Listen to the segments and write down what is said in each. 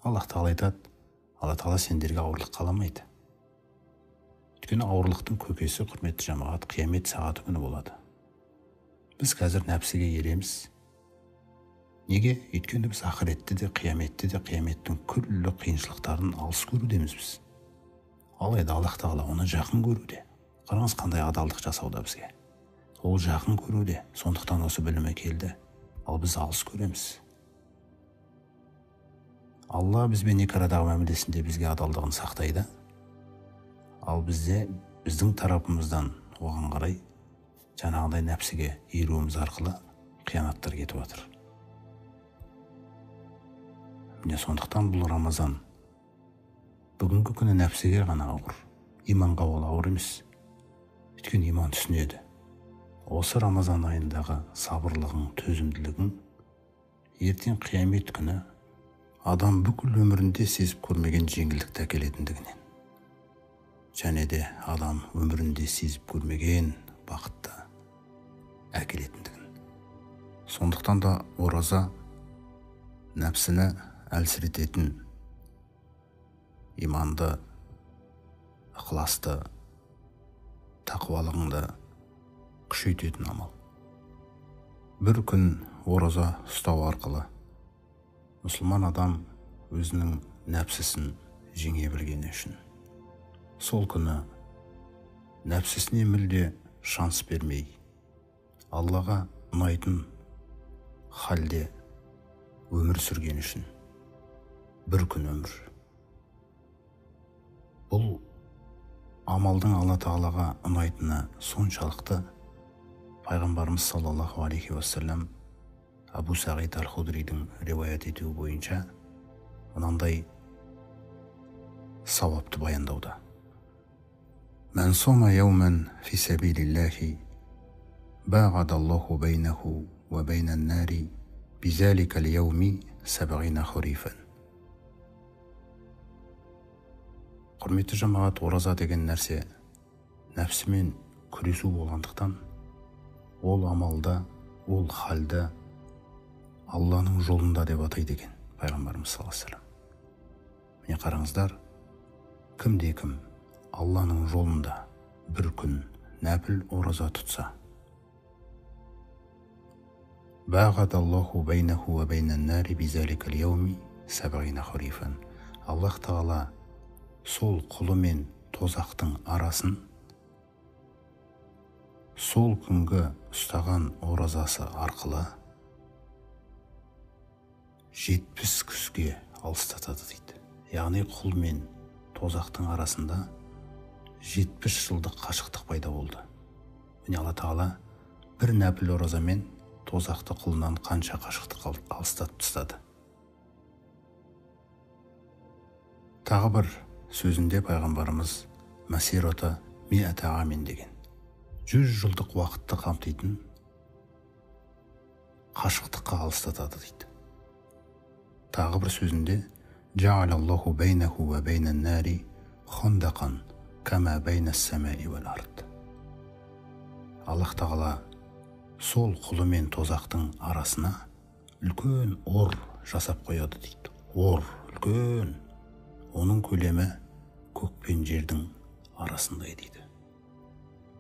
Аллах тағала айтады, Алла тағала сендерге ауырлық қаламайды. Өйткені ауырлықтың көкесі, құрметті жамағат, қиямет сағаты күні болады. Біз қазір нәпсіге ереміз. Неге? Өйткені біз ақыретті де, қияметті де, қияметтің күллі қиыншылықтарын алыс көрудеміз біз. Алайда Аллах тағала оны жақын көруде. Қараңыз қандай адалдық жасауда бізге. Ол жақын көруде, сондықтан осы білімі келді. Ал біз алыс көреміз. Алла бізбен екі арадағы мәмілесінде бізге адалдығын сақтайды. Ал бізде біздің тарапымыздан оған қарай жаңағыдай нәпсіге еруіміз арқылы қиянаттар кетіп жатыр. Міне сондықтан бұл Рамазан бүгінгі күні нәпсіге ғана ауыр, иманға ол ауыр емес. Өйткені иман түсінеді. Осы Рамазан айындағы сабырлығың, төзімділігің ертең қиямет күні адам бүкіл өмірінде сезіп көрмеген жеңілдікті әкелетіндігінен, және де адам өмірінде сезіп көрмеген бақытты әкелетіндігін. Сондықтан да ораза нәпсіні әлсірететін, иманды, ықыласты, тақуалығыңды күшейтетін амал. Бір күн ораза ұстау арқылы мұсылман адам өзінің нәпсісін жеңе білгені үшін, сол күні нәпсісіне мүлде шанс бермей, Аллаға ұнайтын халде өмір сүрген үшін бір күн өмір. Бұл амалдың Алла тағалаға ұнайтыны соншалықты, пайғамбарымыз саллаллаху алейхи уассалам Абу Сағид Аль-Худридің риуаят етуі бойынша мынандай сауапты баяндауда. Мән сома яуман фи сабилиллахи бағадаллаху бейнаху ва бейнан нари бизалика лияуми сабағина хурифан. Құрметті жамағат, ораза деген нәрсе нәпсімен күресу болғандықтан, ол амалда, ол халда Алланың жолында деп атайды екен пайғамбарымыз саллаллаху алейхи ва саллям. Міне қараңыздар, кімде-кім Алланың жолында бір күн нәпіл ораза тұтса, бағадаллаху бейнаху ва бейнан нари бизалика лияуми сабағина хурифан. Аллах тағала сол құлы мен тозақтың арасын сол күнгі ұстаған оразасы арқылы 70 күзге алыстатады дейді. Яғни құл мен тозақтың арасында 70 жылдық қашықтық пайда болды. Міне Алла тағала бір нәпіл оразамен тозақты құлынан қанша қашықтық алыстатып тастады. Тағы бір сөзінде пайғамбарымыз масирата миата амин деген 100 жылдық уақытты қамтитын қашықтыққа алыстатады дейді. Тағы бір сөзінде жаалаллаху бейнаху ва бейнан нари хондақан кама бейнас самаи вал ард. Аллах тағала сол құлы мен тозақтың арасына үлкен ор жасап қояды дейді. Ор үлкен, оның көлемі көк пен жердің арасындай дейді.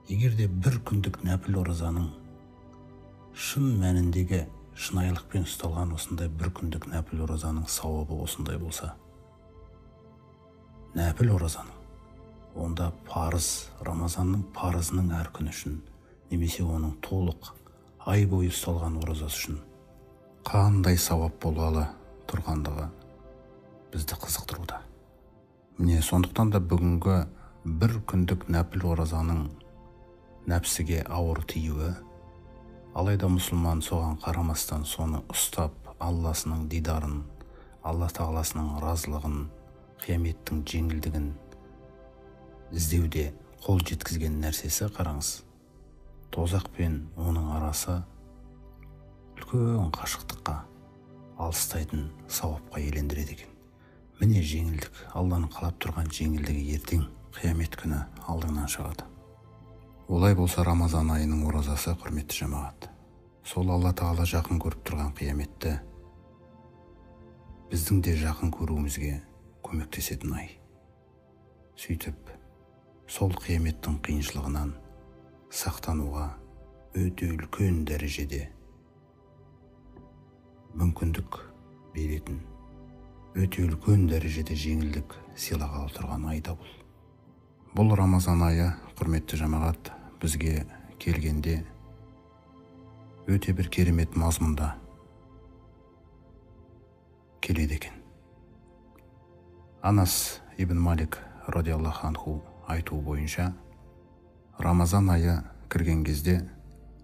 Егер де бір күндік нәпіл оразаның шын мәніндегі шынайылықпен ұсталған осындай бір күндік нәпіл оразаның сауабы осындай болса, нәпіл оразаның, онда парыз, Рамазанның парызының әр күні үшін, немесе оның толық ай бойы ұсталған оразасы үшін қандай сауап болғалы тұрғандығы бізді қызықтыруда. Міне сондықтан да бүгінгі бір күндік нәпіл оразаның нәпсіге ауыр тиюі, алайда мұсылман соған қарамастан соны ұстап, Алласының дидарын, Алла тағаласының разылығын, қияметтің жеңілдігін іздеуде қол жеткізген нәрсесі, қараңыз, тозақ пен оның арасы үлкен қашықтыққа алыстайтын сауапқа елендіреді екен. Міне жеңілдік, Алланың қалап тұрған жеңілдігі ертең қиямет күні алдыңнан шығады. Олай болса Рамазан айының оразасы, құрметті жамағат, сол Алла тағала жақын көріп тұрған қияметті біздің де жақын көруімізге көмектесетін ай. Сөйтіп, сол қияметтің қиыншылығынан сақтануға өте үлкен дәрежеде мүмкіндік беретін, өте үлкен дәрежеде жеңілдік сыйлағалы тұрған айда бұл. Бұл Рамазан айы, құрметті жамағат, бізге келгенде өте бір керемет мазмұнда келеді екен. Анас ибн Малик радиаллаху анху айтуы бойынша, Рамазан айы кірген кезде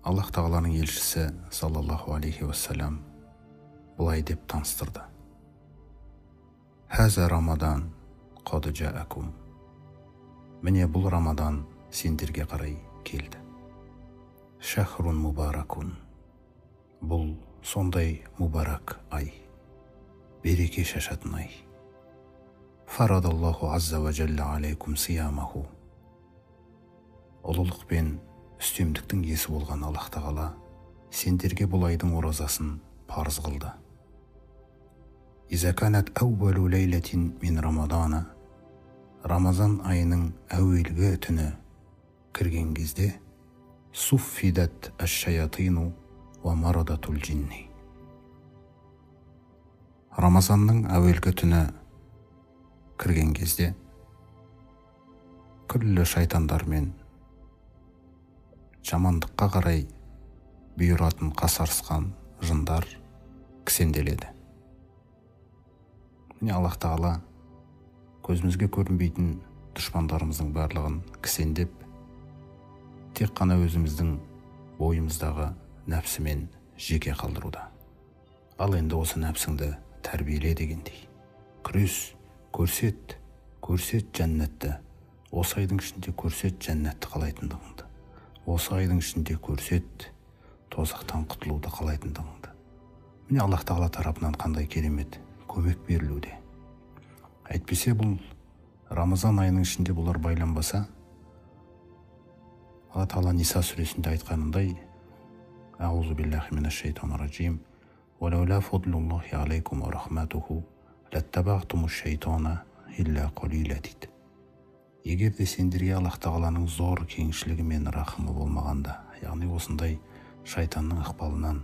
Аллах тағаланың елшісі саллаллаху алейхи уассалам бұлай деп таныстырды: «Хаза Рамадан қад жаакум». Міне бұл Рамадан сендерге қарай келді. Шахрун мубаракун. Бұл сондай мубарак ай, береке шашатын ай. Фарадаллаху азза ва жалла алейкум сиямаху. Ұлылық пен үстемдіктің иесі болған Аллах тағала сендерге бұл айдың оразасын парыз қылды. Иза канат аувалу лейлатин мин рамадана. Рамазан айының әуелгі түні кірген кезде суффидат аш-шаятину ва марадатул джинни. Рамазанның әуелгі түні кірген кезде күллі шайтандар мен жамандыққа қарай бұйыратын қасарысқан жындар кісенделеді. Міне Аллах тағала көзімізге көрінбейтін дұшпандарымыздың барлығын кісендеп, тек қана өзіміздің бойымыздағы нәпсімен жеке қалдыруда. Ал енді осы нәпсіңді тәрбиеле дегендей. Күрес, көрсет жәннатты. Осы айдың ішінде көрсет жәннатты қалайтындығыңды. Осы айдың ішінде көрсет тозақтан құтылуды қалайтындығыңды. Міне Аллах тағала тарапынан қандай керемет көмек берілуде. Әйтпесе бұл Рамазан айының ішінде бұлар байланбаса, Алла тағала Ниса сүресінде айтқанындай: Аузу биллахи минаш шайтанир раджим. Валаула фадлуллахи алейкум ва рахматуху латтабағтумуш шайтана илля қалила дейді. Егер де сендерге Аллах тағаланың зор кеңшілігі мен рахымы болмағанда, яғни осындай шайтанның ықпалынан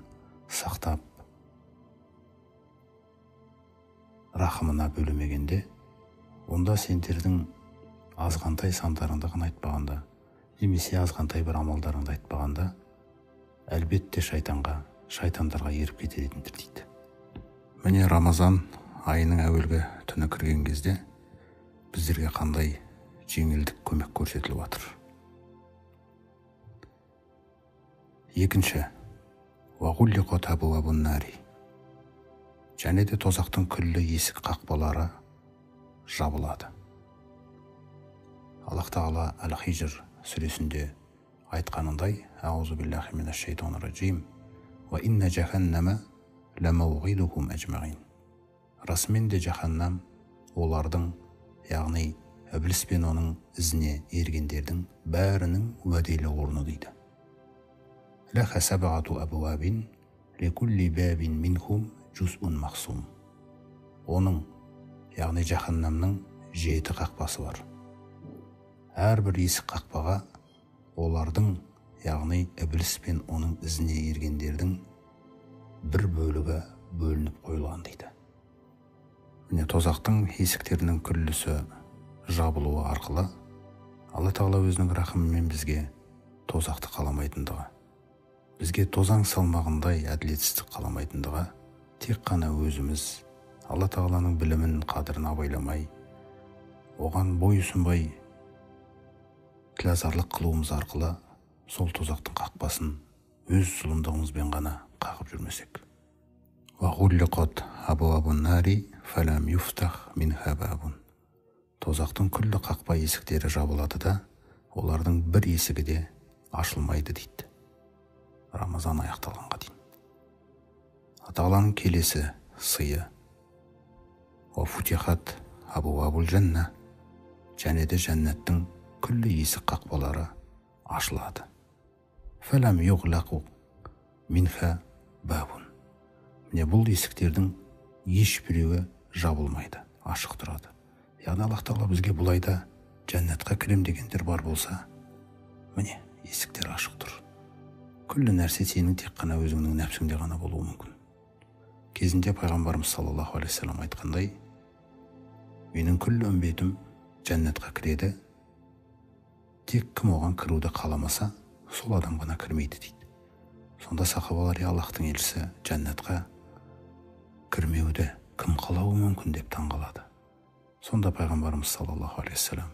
сақтап рахымына бөлемегенде, онда сендердің азғантай сандарыңды ғана айтпағанда, немесе азғантай бір амалдарыңды айтпағанда, әлбетте шайтандарға еріп кететіндер дейді. Міне Рамазан айының әуелгі түні кірген кезде біздерге қандай жеңілдік көмек көрсетіліп жатыр. Екінші, вағуллиқат абуабун нари. Және де тозақтың күллі есік қақпалары жабылады. Аллах тағала Әл-Хижр сүресінде айтқанындай: Аузу биллахи минаш шайтанир раджим. Ва инна жаханнама ламауғидухум әжмағин. Расымен де жаханнам олардың, яғни Ібліс пен оның ізіне ергендердің бәрінің уәделі орны дейді. Лаха сабағату абуабин лекулли бәбин минхум жузун мақсум. Оның, яғни жаханнамның 7 қақпасы бар. Әрбір есік қақпаға олардың, яғни Ібліс пен оның ізіне ергендердің бір бөлігі бөлініп қойылған дейді. Міне тозақтың есіктерінің күллісі жабылуы арқылы Алла тағала өзінің рахымымен бізге тозақты қаламайтындығы, бізге тозаң салмағындай әділетсіздік қаламайтындығы, тек қана өзіміз Алла тағаланың білімін, қадірін абайламай, оған бойұсынбай тілазарлық қылуымыз арқылы сол тозақтың қақпасын өз зұлымдығымызбен ғана қағып жүрмесек. Вағуллиқат абуабун нари фалам юфтах минха бабун. Тозақтың күллі қақпа есіктері жабылады да, олардың бір есігі де ашылмайды дейді. Рамазан аяқталғанға дейін. Тағаланың келесі сыйы: Ва футихат абуабул жанна. Және де жәннаттың күллі есік қақпалары ашылады. Фалам юғлақу минха бабун. Міне бұл есіктердің ешбіреуі жабылмайды, ашық тұрады. Яғни Аллах Тағала бізге бұлайда жәннатқа кірем дегендер бар болса, міне есіктер ашық тұр. Күллі нәрсе сенің тек қана өзіңнің нәпсіңде ғана болуы мүмкін. Кезінде пайғамбарымыз саллаллаху алейхи вассалам айтқандай, менің күллі үмбетім жәннатқа кіреді, тек кім оған кіруді қаламаса, сол адам ғана кірмейді дейді. Сонда сахабалар, Аллахтың елшісі, жәннатқа кірмеуді кім қалауы мүмкін деп таңғалады. Сонда пайғамбарымыз саллаллаху алейхи вассалам,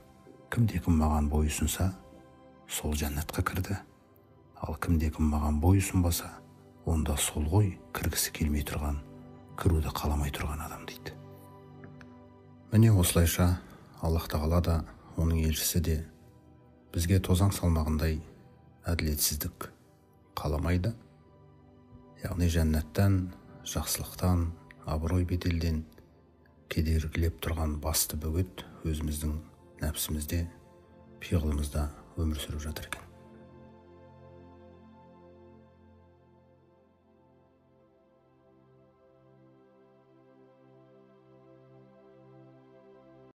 кімде-кім маған бойұсынса, сол жәннатқа кірді. Ал кімде-кім маған бойұсынбаса, онда сол ғой кіргісі келмей тұрған, кіруді қаламай тұрған адам дейді. Міне осылайша Аллах Тағала да, оның елшісі де бізге тозаң салмағындай әділетсіздік қаламайды. Яғни жәннаттан, жақсылықтан, абырой беделден кедергілеп тұрған басты бөгет өзіміздің нәпсімізде, пиғылымызда өмір сүріп жатыр екен.